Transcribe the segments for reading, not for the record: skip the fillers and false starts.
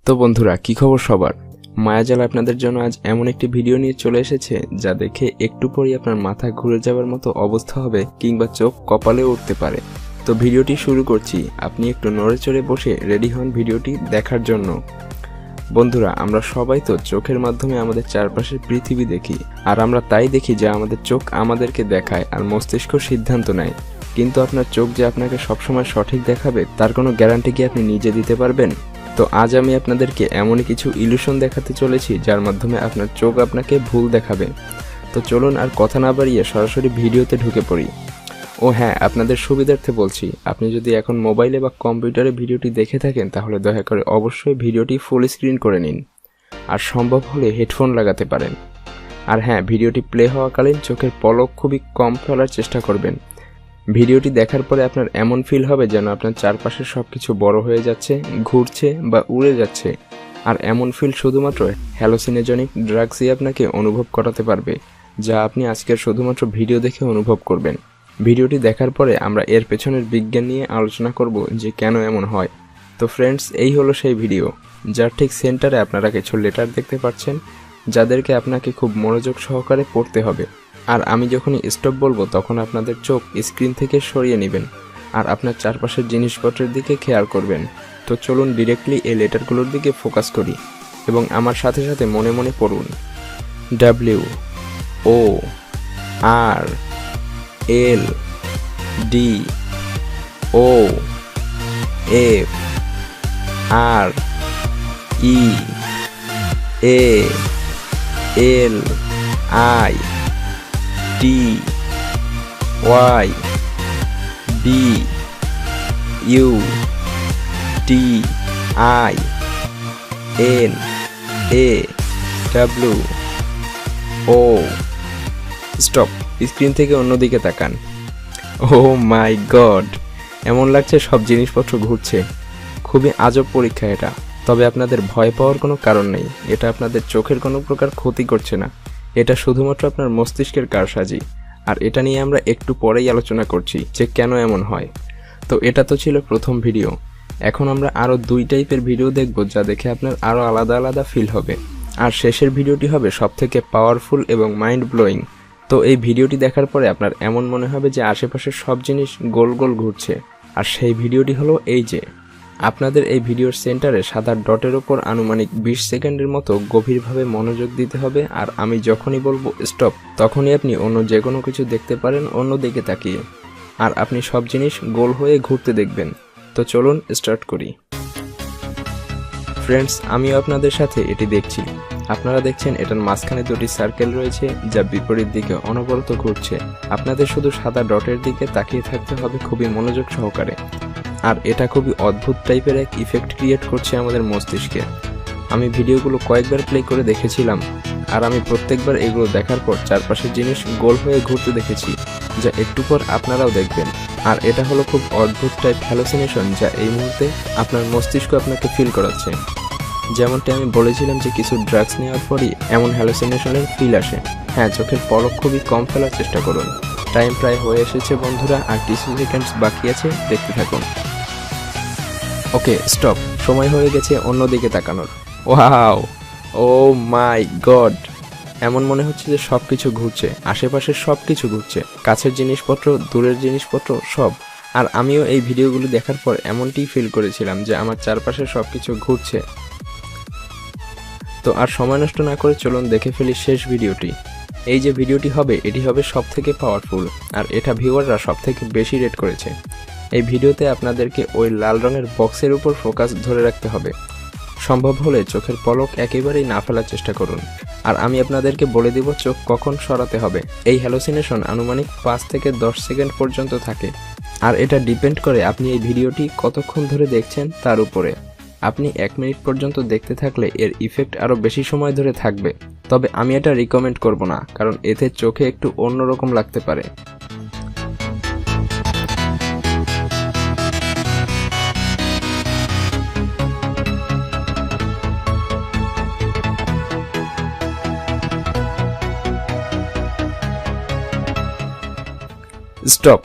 তো বন্ধুরা, কি খবর সবার? মায়াজাল আপনাদের জন্য আজ এমন একটি ভিডিও নিয়ে চলে এসেছে যা দেখে একটু পরেই আপনার মাথা ঘুরে যাওয়ার মতো অবস্থা হবে কিংবা চোখ কপালে উঠতে পারে। তো ভিডিওটি শুরু করছি, আপনি একটু নড়ে চড়ে বসে রেডি হন ভিডিওটি দেখার জন্য। বন্ধুরা, আমরা সবাই তো চোখের মাধ্যমে আমাদের চারপাশের পৃথিবী দেখি, আর আমরা তাই দেখি যে আমাদের চোখ আমাদেরকে দেখায় আর মস্তিষ্ক সিদ্ধান্ত নেয়। কিন্তু আপনার চোখ যে আপনাকে সবসময় সঠিক দেখাবে তার কোনো গ্যারান্টি কি আপনি নিজে দিতে পারবেন? তো আজ আমি আপনাদেরকে এমনই কিছু ইলুশন দেখাতে চলেছি যার মাধ্যমে আপনার চোখ আপনাকে ভুল দেখাবে। তো চলুন আর কথা না বাড়িয়ে সরাসরি ভিডিওতে ঢুকে পড়ি। ও হ্যাঁ, আপনাদের সুবিধার্থে বলছি, আপনি যদি এখন মোবাইলে বা কম্পিউটারে ভিডিওটি দেখে থাকেন তাহলে দয়া করে অবশ্যই ভিডিওটি ফুল স্ক্রিন করে নিন, আর সম্ভব হলে হেডফোন লাগাতে পারেন। আর হ্যাঁ, ভিডিওটি প্লে হওয়াকালীন চোখের পলক খুবই কম ফেলার চেষ্টা করবেন। ভিডিওটি দেখার পরে আপনার এমন ফিল হবে যেন আপনার চারপাশের সবকিছু বড় হয়ে যাচ্ছে, ঘুরছে বা উড়ে যাচ্ছে। আর এমন ফিল শুধুমাত্র হ্যালোসিনেজনিক ড্রাগসই আপনাকে অনুভব করাতে পারবে, যা আপনি আজকের শুধুমাত্র ভিডিও দেখে অনুভব করবেন। ভিডিওটি দেখার পরে আমরা এর পেছনের বিজ্ঞান নিয়ে আলোচনা করব যে কেন এমন হয়। তো ফ্রেন্ডস, এই হলো সেই ভিডিও যার ঠিক সেন্টারে আপনারা কিছু লেটার দেখতে পাচ্ছেন, যাদেরকে আপনাকে খুব মনোযোগ সহকারে পড়তে হবে। আর আমি যখনই স্টপ বলবো তখন আপনাদের চোখ স্ক্রিন থেকে সরিয়ে নেবেন আর আপনার চারপাশের জিনিসপত্রের দিকে খেয়াল করবেন। তো চলুন ডিরেক্টলি এই লেটারগুলোর দিকে ফোকাস করি এবং আমার সাথে সাথে মনে মনে পড়ুন। স্টপ, স্ক্রিন থেকে অন্যদিকে তাকান। ও মাই গড, এমন লাগছে সব জিনিসপত্র ঘুরছে। খুবই আজব পরীক্ষা এটা, তবে আপনাদের ভয় পাওয়ার কোনো কারণ নেই। এটা আপনাদের চোখের কোনো প্রকার ক্ষতি করছে না, এটা শুধুমাত্র আপনার মস্তিষ্কের কারসাজি। আর এটা নিয়ে আমরা একটু পরেই আলোচনা করছি যে কেন এমন হয়। তো এটা তো ছিল প্রথম ভিডিও, এখন আমরা আরও 2 টাইপের ভিডিও দেখব যা দেখে আপনার আরও আলাদা আলাদা ফিল হবে। আর শেষের ভিডিওটি হবে সবথেকে পাওয়ারফুল এবং মাইন্ড ব্লোয়িং। তো এই ভিডিওটি দেখার পরে আপনার এমন মনে হবে যে আশেপাশের সব জিনিস গোল গোল ঘুরছে। আর সেই ভিডিওটি হলো এই যে, আপনাদের এই ভিডিওর সেন্টারে সাদা ডটের ওপর আনুমানিক 20 সেকেন্ডের মতো গভীরভাবে মনোযোগ দিতে হবে। আর আমি যখনই বলবো স্টপ তখনই আপনি অন্য যে কোনো কিছু দেখতে পারেন অন্য দিকে তাকিয়ে, আর আপনি সব জিনিস গোল হয়ে ঘুরতে দেখবেন। তো চলুন স্টার্ট করি। ফ্রেন্ডস, আমিও আপনাদের সাথে এটি দেখছি। আপনারা দেখছেন এটার মাঝখানে 2টি সার্কেল রয়েছে যা বিপরীত দিকে অনবরত ঘুরছে। আপনাদের শুধু সাদা ডটের দিকে তাকিয়ে থাকতে হবে খুবই মনোযোগ সহকারে। আর এটা খুবই অদ্ভুত টাইপের এক ইফেক্ট ক্রিয়েট করছে আমাদের মস্তিষ্কে। আমি ভিডিওগুলো কয়েকবার প্লে করে দেখেছিলাম, আর আমি প্রত্যেকবার এগুলো দেখার পর চারপাশের জিনিস গোল হয়ে ঘুরতে দেখেছি, যা একটু পর আপনারাও দেখবেন। আর এটা হলো খুব অদ্ভুত টাইপ হ্যালোসিনেশন যা এই মুহূর্তে আপনার মস্তিষ্ক আপনাকে ফিল করাচ্ছে। যেমনটি আমি বলেছিলাম যে কিছু ড্রাগস নেওয়ার পরই এমন হ্যালোসিনেশনের ফিল আসে। হ্যাঁ, চোখের পলক খুবই কম ফেলার চেষ্টা করুন। টাইম প্রায় হয়ে এসেছে বন্ধুরা, আর 30 সেকেন্ডস বাকি আছে, দেখতে থাকুন। ওকে, স্টপ, সময় হয়ে গেছে অন্যদিকে তাকানোর। ওয়াও, ও মাই গড, এমন মনে হচ্ছে যে সব কিছু ঘুরছে, আশেপাশের সব কিছু ঘুরছে, কাছের জিনিসপত্র, দূরের জিনিসপত্র, সব। আর আমিও এই ভিডিওগুলো দেখার পর এমনটিই ফিল করেছিলাম যে আমার চারপাশে সব কিছু ঘুরছে। তো আর সময় নষ্ট না করে চলুন দেখে ফেলি শেষ ভিডিওটি। এই যে ভিডিওটি হবে এটি হবে সবথেকে পাওয়ারফুল, আর এটা ভিউয়াররা সবথেকে বেশি রেট করেছে। এই ভিডিওতে আপনাদেরকে ওই লাল রঙের বক্সের উপর ফোকাস ধরে রাখতে হবে। সম্ভব হলে চোখের পলক একেবারেই না ফেলার চেষ্টা করুন। আর আমি আপনাদেরকে বলে দিব চোখ কখন সরাতে হবে। এই হ্যালোসিনেশন আনুমানিক 5 থেকে 10 সেকেন্ড পর্যন্ত থাকে, আর এটা ডিপেন্ড করে আপনি এই ভিডিওটি কতক্ষণ ধরে দেখছেন তার উপরে। আপনি 1 মিনিট পর্যন্ত দেখতে থাকলে এর ইফেক্ট আরও বেশি সময় ধরে থাকবে, তবে আমি এটা রিকমেন্ড করব না, কারণ এতে চোখে একটু অন্যরকম লাগতে পারে। স্টপ,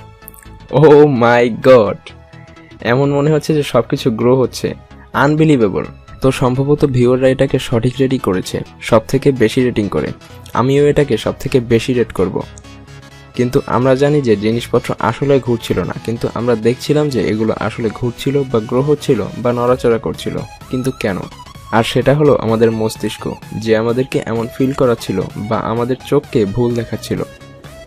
ও মাই গড, এমন মনে হচ্ছে যে সবকিছু গ্রো হচ্ছে। আনবিলিভেবল, তো সম্ভবত ভিউয়াররা এটাকে সঠিক রেটই করেছে, সবথেকে বেশি রেটিং করে। আমিও এটাকে সবথেকে বেশি রেট করব। কিন্তু আমরা জানি যে জিনিসপত্র আসলে ঘুরছিল না, কিন্তু আমরা দেখছিলাম যে এগুলো আসলে ঘুরছিল বা গ্রহ ছিল বা নড়াচড়া করছিল। কিন্তু কেন? আর সেটা হলো আমাদের মস্তিষ্ক, যে আমাদেরকে এমন ফিল করাচ্ছিল বা আমাদের চোখকে ভুল দেখাচ্ছিল।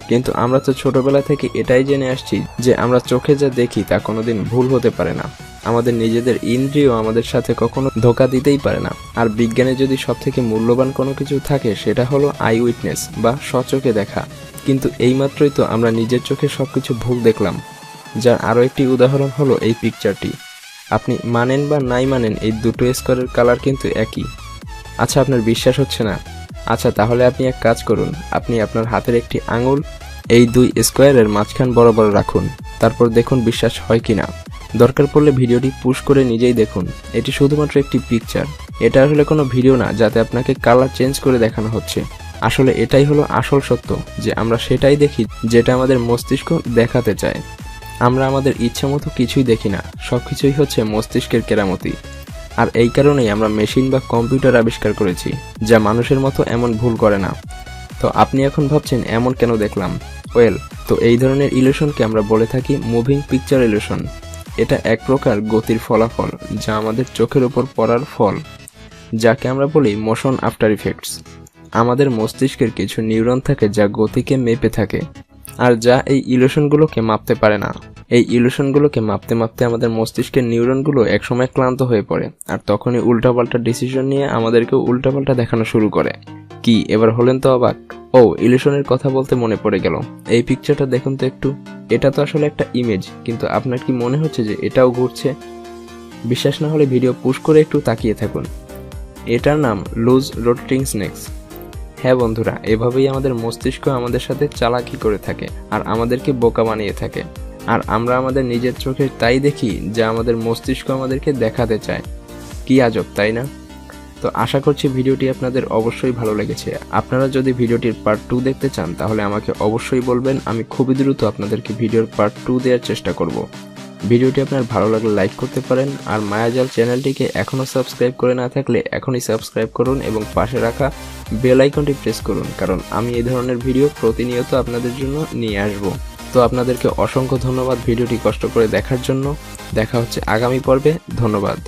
কিন্তু আমরা তো ছোটবেলা থেকে এটাই জেনে আসছি যে আমরা চোখে যা দেখি তা কোনোদিন ভুল হতে পারে না। আমাদের নিজেদের ইন্দ্রিয় আমাদের সাথে কখনো ধোঁকা দিতেই পারে না। আর বিজ্ঞানে যদি সবথেকে মূল্যবান কোনো কিছু থাকে সেটা হলো আই উইটনেস বা স্বচোখে দেখা। কিন্তু এইমাত্রই তো আমরা নিজের চোখে সবকিছু ভুল দেখলাম। যার আরও একটি উদাহরণ হলো এই পিকচারটি। আপনি মানেন বা নাই মানেন, এই দুটো স্কোয়ারের কালার কিন্তু একই। আচ্ছা, আপনার বিশ্বাস হচ্ছে না? আচ্ছা, তাহলে আপনি এক কাজ করুন, আপনি আপনার হাতের একটি আঙুল এই দুই স্কোয়ারের মাঝখান বরাবর রাখুন, তারপর দেখুন বিশ্বাস হয় কিনা। দরকার পড়লে ভিডিওটি পুশ করে নিজেই দেখুন। এটি শুধুমাত্র একটি পিকচার, এটা আসলে কোনো ভিডিও না যাতে আপনাকে কালার চেঞ্জ করে দেখানো হচ্ছে। আসলে এটাই হলো আসল সত্য, যে আমরা সেটাই দেখি যেটা আমাদের মস্তিষ্ক দেখাতে চায়। আমরা আমাদের ইচ্ছে মতো কিছুই দেখি না, সবকিছুই হচ্ছে মস্তিষ্কের কেরামতি। আর এই কারণেই আমরা মেশিন বা কম্পিউটার আবিষ্কার করেছি, যা মানুষের মতো এমন ভুল করে না। তো আপনি এখন ভাবছেন এমন কেন দেখলাম? ওয়েল, তো এই ধরনের ইলিউশনকে আমরা বলে থাকি মুভিং পিকচার ইলিউশন। এটা এক প্রকার গতির ফলাফল, যা আমাদের চোখের উপর পড়ার ফল, যাকে আমরা বলি মোশন আফটার ইফেক্টস। আমাদের মস্তিষ্কের কিছু নিউরন থাকে যা গতিকে মেপে থাকে, আর যা এই ইলিউশনগুলোকে মাপতে পারে না। এই ইলিউশনগুলোকে মাপতে মাপতে আমাদের মস্তিষ্কের নিউরনগুলো একসময় ক্লান্ত হয়ে পড়ে, আর তখনই উল্টাপাল্টা ডিসিশন নিয়ে আমাদেরকে উল্টাপাল্টা দেখানো শুরু করে। কি এবার হলেন তো অবাক? ও, ইলিউশনের কথা বলতে মনে পড়ে গেল, এই পিকচারটা দেখুন তো একটু। এটা তো আসলে একটা ইমেজ, কিন্তু আপনার কি মনে হচ্ছে যে এটাও ঘুরছে? বিশ্বাস না হলে ভিডিও পুশ করে একটু তাকিয়ে থাকুন। এটার নাম লুজ রোটেটিং স্নেকস। হ্যাঁ বন্ধুরা, এভাবেই আমাদের মস্তিষ্ক আমাদের সাথে চালাকি করে থাকে আর আমাদেরকে বোকা বানিয়ে থাকে। আর আমরা আমাদের নিজের চোখে তাই দেখি যা আমাদের মস্তিষ্ক আমাদেরকে দেখাতে চায়। কি আজব, তাই না? তো আশা করছি ভিডিওটি আপনাদের অবশ্যই ভালো লেগেছে। আপনারা যদি ভিডিওটির পার্ট 2 দেখতে চান তাহলে আমাকে অবশ্যই বলবেন, আমি খুবই দ্রুত আপনাদেরকে ভিডিওর পার্ট 2 দেওয়ার চেষ্টা করব। ভিডিওটি আপনার ভালো লাগলে লাইক করতে পারেন, আর মায়াজাল চ্যানেলটিকে এখনও সাবস্ক্রাইব করে না থাকলে এখনই সাবস্ক্রাইব করুন এবং পাশে রাখা বেল আইকনটি প্রেস করুন, কারণ আমি এই ধরনের ভিডিও প্রতিনিয়ত আপনাদের জন্য নিয়ে আসব। তো আপনাদেরকে অসংখ্য ধন্যবাদ ভিডিওটি কষ্ট করে দেখার জন্য। দেখা হচ্ছে আগামী পর্বে। ধন্যবাদ।